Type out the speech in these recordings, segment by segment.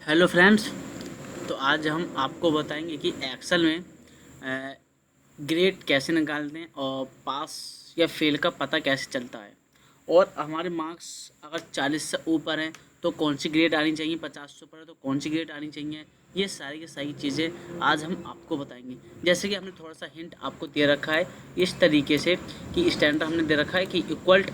Hello friends. तो आज हम आपको बताएंगे कि एक्सेल में ग्रेड कैसे निकालते हैं और पास या फेल का पता कैसे चलता है, और हमारे मार्क्स अगर 40 से ऊपर हैं तो कौन सी ग्रेड आनी चाहिए, 50 से ऊपर है तो कौन सी ग्रेड आनी चाहिए। ये सारी की सारी चीज़ें आज हम आपको बताएंगे। जैसे कि हमने थोड़ा सा हिंट आपको दे रखा है इस तरीके से कि स्टैंडर्ड हमने दे रखा है कि इक्वल,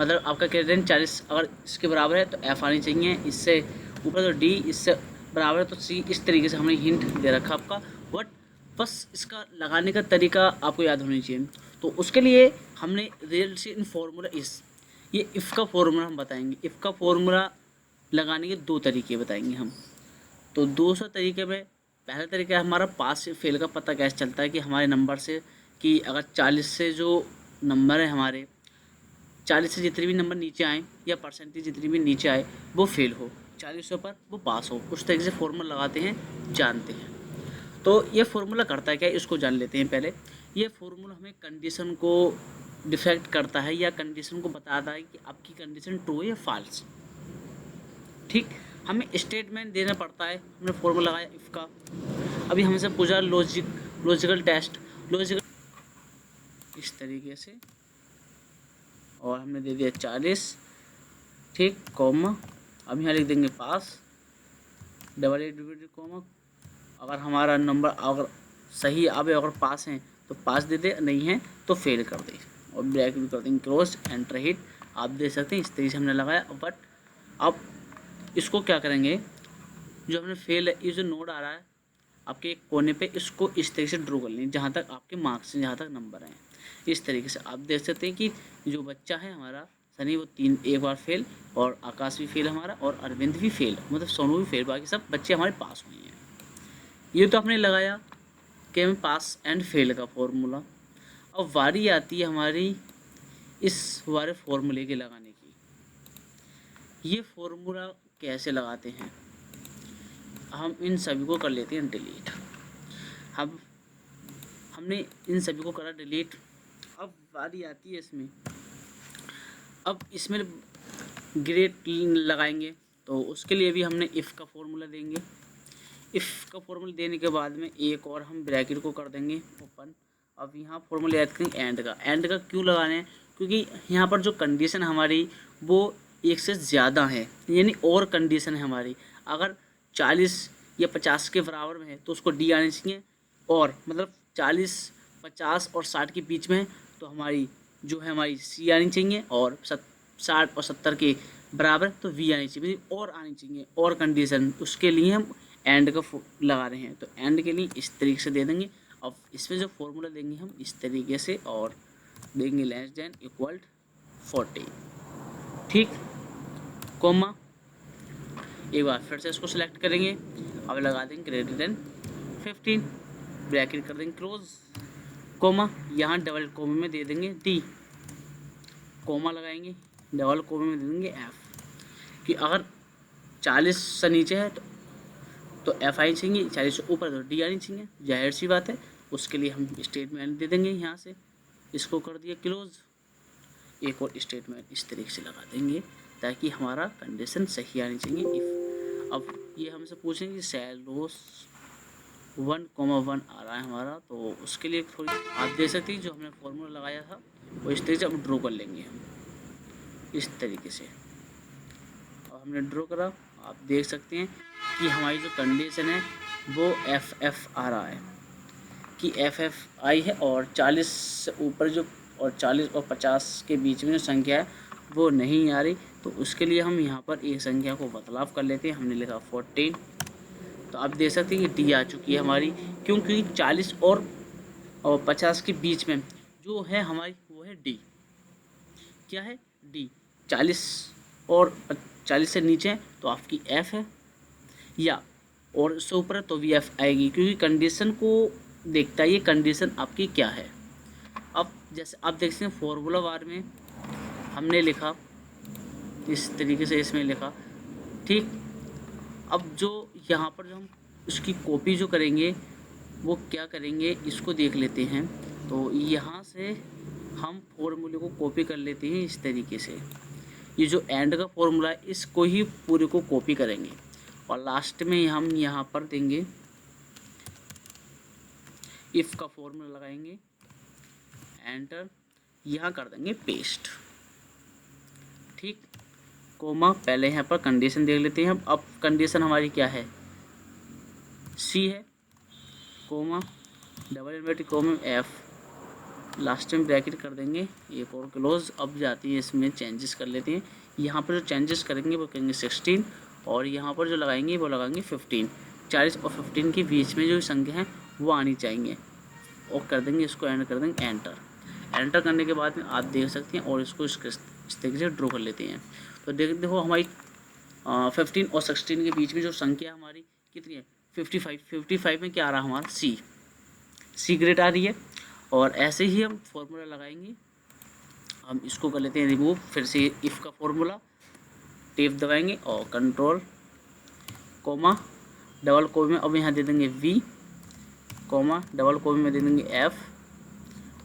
मतलब आपका क्रेडिट 40 अगर इसके बराबर है तो एफ आनी चाहिए, इससे ऊपर तो डी, इससे बराबर है तो सी। इस तरीके से हमने हिंट दे रखा आपका, बट बस इसका लगाने का तरीका आपको याद होनी चाहिए। तो उसके लिए हमने रियल से इन फार्मूला ये इफ़ का फार्मूला हम बताएंगे। इफ़ का फार्मूला लगाने के दो तरीके बताएंगे हम। तो 200 तरीके में पहला तरीका हमारा पास से फेल का पता कैसे चलता है कि हमारे नंबर से, कि अगर 40 से जो नंबर है हमारे, 40 से जितने भी नंबर नीचे आए या परसेंटेज जितनी भी नीचे आए वो फेल हो, 40 से ऊपर वो पास हो। उस तरीके से फॉर्मूला लगाते हैं, जानते हैं। तो ये फार्मूला करता है क्या, इसको जान लेते हैं पहले। ये फार्मूला हमें कंडीशन को डिफेक्ट करता है या कंडीशन को बताता है कि आपकी कंडीशन ट्रू है या फॉल्स। ठीक, हमें स्टेटमेंट देना पड़ता है। हमने फार्मूला लगाया इफ़ का, अभी हमसे पूछा लॉजिकल टेस्ट, लॉजिकल इस तरीके से, और हमने दे दिया 40, ठीक, कॉमा, अब यहाँ लिख देंगे पास, डबल एट कॉमा। अगर हमारा नंबर अगर सही आवे, अगर पास हैं तो पास दे दे, नहीं है तो फेल कर दे, और ब्रैकेट भी कर देंगे क्लोज, एंटर हिट। आप देख सकते हैं इस तरीके से हमने लगाया। बट अब इसको क्या करेंगे, जो हमने फेल है, ये जो नोड आ रहा है आपके एक कोने पे, इसको इस तरीके से ड्रॉ कर लेंगे जहाँ तक आपके मार्क्स हैं, जहाँ तक नंबर हैं। इस तरीके से आप देख सकते हैं कि जो बच्चा है हमारा सनी, वो एक बार फेल, और आकाश भी फेल हमारा, और अरविंद भी फेल, मतलब सोनू भी फेल, बाकी सब बच्चे हमारे पास हुए हैं। ये तो हमने लगाया कि हमें पास एंड फेल का फॉर्मूला। अब बारी आती है हमारी इस वाले फॉर्मूले के लगाने की। ये फॉर्मूला कैसे लगाते हैं, हम इन सभी को कर लेते हैं डिलीट। अब हमने इन सभी को करा डिलीट। अब बारी आती है इसमें, अब इसमें ग्रेड लगाएंगे, तो उसके लिए भी हमने इफ़ का फॉर्मूला देंगे। इफ़ का फॉर्मूला देने के बाद में एक और हम ब्रैकेट को कर देंगे ओपन। अब यहाँ फॉर्मूला याद करेंगे एंड का। एंड का क्यों लगाना है, क्योंकि यहाँ पर जो कंडीशन हमारी वो एक से ज़्यादा है, यानी और कंडीशन है हमारी। अगर 40 या 50 के बराबर में है तो उसको डी आनी चाहिए, और मतलब 40, 50 और 60 के बीच में है तो हमारी जो है हमारी सी आनी चाहिए, और 60 और 70 के बराबर तो वी आनी चाहिए, और आनी चाहिए और कंडीशन। उसके लिए हम एंड का लगा रहे हैं, तो एंड के लिए इस तरीके से दे देंगे। अब इसमें जो फॉर्मूला देंगे हम इस तरीके से, और देंगे लेस देन इक्वल 40, ठीक, कोमा। एक बार फिर से इसको सिलेक्ट करेंगे, अब लगा देंगे ग्रेटर देन 15, ब्रैकेट कर देंगे क्लोज, कोमा। यहाँ डबल कोमा में दे देंगे डी, कोमा लगाएंगे, डबल कोमा में दे देंगे एफ। कि अगर 40 से नीचे है तो एफ आनी चाहिए, 40 से ऊपर तो डी आनी चाहिए, जाहिर सी बात है। उसके लिए हम स्टेटमेंट दे देंगे, यहाँ से इसको कर दिया क्लोज, एक और स्टेटमेंट इस तरीके से लगा देंगे ताकि हमारा कंडीशन सही आनी चाहिए। इफ़ अब ये हमसे पूछेंगे कि सेलोस 1,1 आ रहा है हमारा, तो उसके लिए थोड़ी आप देख सकते हैं जो हमने फॉर्मूला लगाया था वो इस तरीके से अब ड्रॉ कर लेंगे हम इस तरीके से। और हमने ड्रॉ करा, आप देख सकते हैं कि हमारी जो कंडीशन है वो एफ आ रहा है, कि एफ आई है, और 40 से ऊपर जो, और 40 और 50 के बीच में जो संख्या है वो नहीं आ रही। तो उसके लिए हम यहाँ पर एक संख्या को बदलाव कर लेते हैं, हमने लिखा 14। तो आप देख सकते हैं कि डी आ चुकी है हमारी, क्योंकि 40 और 50 के बीच में जो है हमारी वो है डी। क्या है, डी। 40 और 40 से नीचे है तो आपकी एफ है, या और उससे ऊपर है तो भी एफ आएगी, क्योंकि कंडीशन को देखता है ये कंडीशन आपकी क्या है। अब जैसे आप देख सकते हैं फॉर्मूला बार में हमने लिखा इस तरीके से, इसमें लिखा, ठीक। अब जो यहाँ पर जो हम उसकी कॉपी जो करेंगे वो क्या करेंगे, इसको देख लेते हैं। तो यहाँ से हम फॉर्मूले को कॉपी कर लेते हैं इस तरीके से। ये जो एंड का फॉर्मूला है इसको ही पूरे को कॉपी करेंगे, और लास्ट में हम यहाँ पर देंगे इफ़ का फॉर्मूला लगाएंगे, एंटर, यहाँ कर देंगे पेस्ट। ठीक, कोमा, पहले यहाँ पर कंडीशन देख लेते हैं हम। अब कंडीशन हमारी क्या है, सी है, comma, double inverted comma F, last में ब्रैकेट कर देंगे एक और क्लोज। अब जाती है इसमें चेंजेस कर लेते हैं। यहाँ पर जो चेंजेस करेंगे वो करेंगे 16, और यहाँ पर जो लगाएंगे वो लगाएंगे 15। 40 और 15 के बीच में जो संख्या है वो आनी चाहिए, और कर देंगे इसको एंड कर देंगे एंटर। एंटर करने के बाद में आप देख सकते हैं, और इसको इस तरीके से ड्रॉ कर लेते हैं। तो देखो हमारी 15 और 16 के बीच में जो संख्या हमारी कितनी है, 55। 55 में क्या आ रहा है हमारा, सी ग्रेड आ रही है। और ऐसे ही हम फॉर्मूला लगाएंगे। हम इसको कर लेते हैं रिमूव, फिर से इफ़ का फॉर्मूला, टेप दबाएंगे और कंट्रोल, कोमा, डबल कोमा में अब यहाँ दे देंगे वी, कोमा, डबल कोमा में दे देंगे एफ,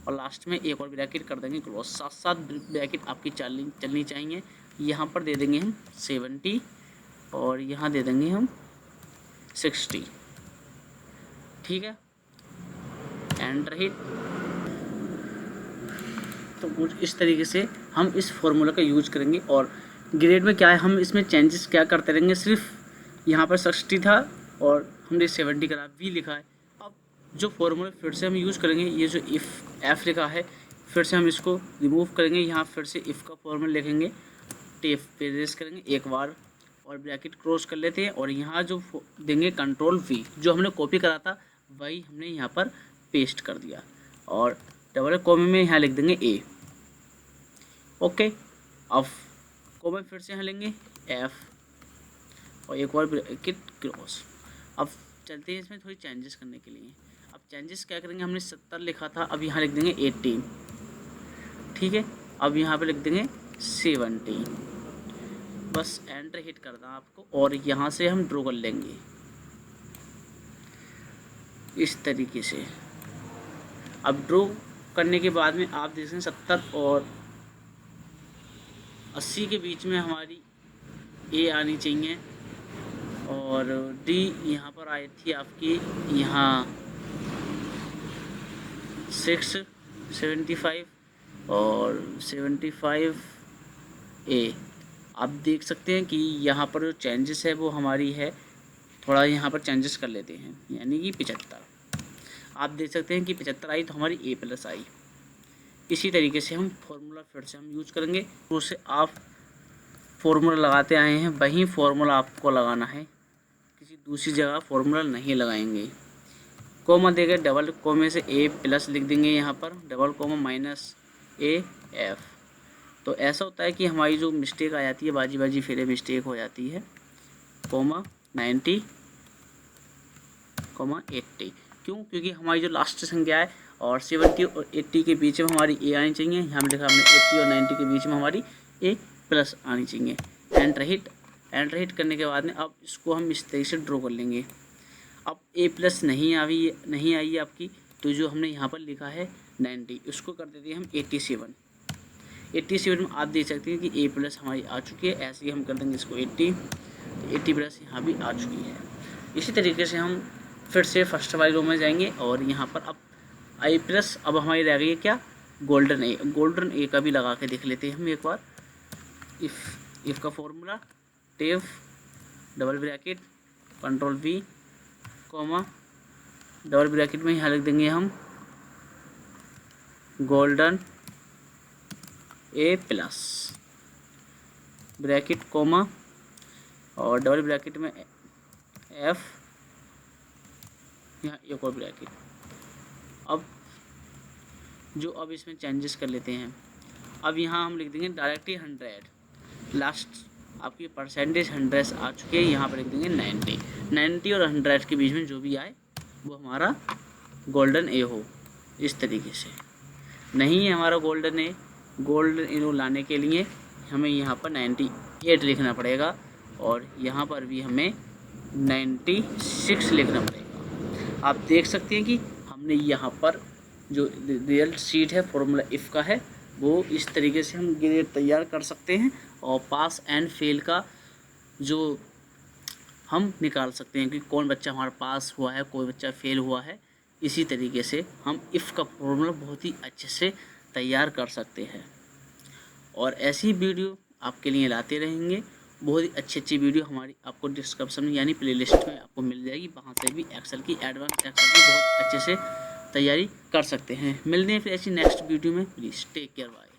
और लास्ट में एक और ब्रैकेट कर देंगे क्लोज। साथ साथ ब्रैकेट आपकी चलनी चाहिए। यहाँ पर दे देंगे हम 70, और यहाँ दे देंगे हम 60। ठीक है, एंटर हिट। तो कुछ इस तरीके से हम इस फॉर्मूला का यूज करेंगे। और ग्रेड में क्या है, हम इसमें चेंजेस क्या करते रहेंगे, सिर्फ यहाँ पर 60 था और हमने 70 करा, वी लिखा है। अब जो फॉर्मूला फिर से हम यूज़ करेंगे, ये जो इफ़ एफ लिखा है, फिर से हम इसको रिमूव करेंगे। यहाँ फिर से इफ़ का फॉर्मूला लिखेंगे, टेप पे रेस करेंगे एक बार और ब्रैकेट क्रॉस कर लेते हैं, और यहाँ जो देंगे कंट्रोल वी, जो हमने कॉपी करा था वही हमने यहाँ पर पेस्ट कर दिया, और डबल कोमे में यहाँ लिख देंगे ए। ओके, अब कोमे फिर से यहाँ लेंगे एफ, और एक और ब्रैकेट क्रॉस। अब चलते हैं इसमें थोड़ी चेंजेस करने के लिए। अब चेंजेस क्या करेंगे, हमने 70 लिखा था, अब यहाँ लिख देंगे 18। ठीक है, अब यहाँ पे लिख देंगे 70। बस एंटर हिट करना आपको, और यहाँ से हम ड्रॉ कर लेंगे इस तरीके से। अब ड्रॉ करने के बाद में आप देख सकते हैं 70 और 80 के बीच में हमारी ए आनी चाहिए, और डी यहाँ पर आई थी आपकी, यहाँ 675 और 75 ए। आप देख सकते हैं कि यहाँ पर जो चेंजेस है वो हमारी है, थोड़ा यहाँ पर चेंजेस कर लेते हैं, यानी कि 75। आप देख सकते हैं कि 75 आई तो हमारी ए प्लस आई। इसी तरीके से हम फॉर्मूला फिर से हम यूज करेंगे। उसे आप फॉर्मूला लगाते आए हैं, वही फॉर्मूला आपको लगाना है, किसी दूसरी जगह फॉर्मूला नहीं लगाएंगे। कोमा देंगे, डबल कोमे से ए प्लस लिख देंगे, यहाँ पर double comma minus A F. तो ऐसा होता है कि हमारी जो मिस्टेक आ जाती है, बाजी बाजी फेरे मिस्टेक हो जाती है। कोमा 90 कोमा 80, क्यों, क्योंकि हमारी जो लास्ट संख्या है और 70 और 80 के बीच में हमारी ए आनी चाहिए। यहाँ पे लिखा हमने 80 और 90 के बीच में हमारी ए प्लस आनी चाहिए। एंटर हिट करने के बाद में अब इसको हम इस तरीके से ड्रॉ कर लेंगे। अब ए प्लस नहीं आई है आपकी, तो जो हमने यहाँ पर लिखा है 90, उसको कर देते हैं हम 87। 87 में आप देख सकते हैं कि ए प्लस हमारी आ चुकी है। ऐसे ही हम कर देंगे इसको 80 प्लस यहाँ भी आ चुकी है। इसी तरीके से हम फिर से फर्स्ट वाली रो में जाएंगे, और यहाँ पर अब आई प्लस अब हमारी रह गई है क्या, गोल्डन ए का भी लगा के देख लेते हैं हम एक बार। इफ़ का formula, tab, double bracket, control V, comma, double bracket में यहाँ लिख देंगे हम golden A plus, bracket comma, और डबल ब्रैकेट में एफ, यहाँ एक और ब्रैकेट। अब इसमें चेंजेस कर लेते हैं। अब यहाँ हम लिख देंगे डायरेक्टली 100, लास्ट आपकी परसेंटेज 100 आ चुकी है, यहाँ पर लिख देंगे 90 और 100 के बीच में जो भी आए वो हमारा गोल्डन ए हो। इस तरीके से नहीं है हमारा गोल्डन ए लाने के लिए हमें यहाँ पर 98 लिखना पड़ेगा, और यहाँ पर भी हमें 96 लिखना पड़ेगा। आप देख सकते हैं कि हमने यहाँ पर जो रियल शीट है फॉर्मूला इफ़ का है, वो इस तरीके से हम ग्रेड तैयार कर सकते हैं। और पास एंड फेल का जो हम निकाल सकते हैं कि कौन बच्चा हमारा पास हुआ है, कोई बच्चा फेल हुआ है। इसी तरीके से हम इफ़ का फॉर्मूला बहुत ही अच्छे से तैयार कर सकते हैं और ऐसी वीडियो आपके लिए लाते रहेंगे। बहुत ही अच्छी वीडियो हमारी आपको डिस्क्रिप्शन में यानी प्लेलिस्ट में आपको मिल जाएगी, वहाँ से भी एक्सेल की एडवांस एक्सेल की बहुत अच्छे से तैयारी कर सकते हैं। मिलते हैं फिर ऐसी नेक्स्ट वीडियो में। Please take care, bye.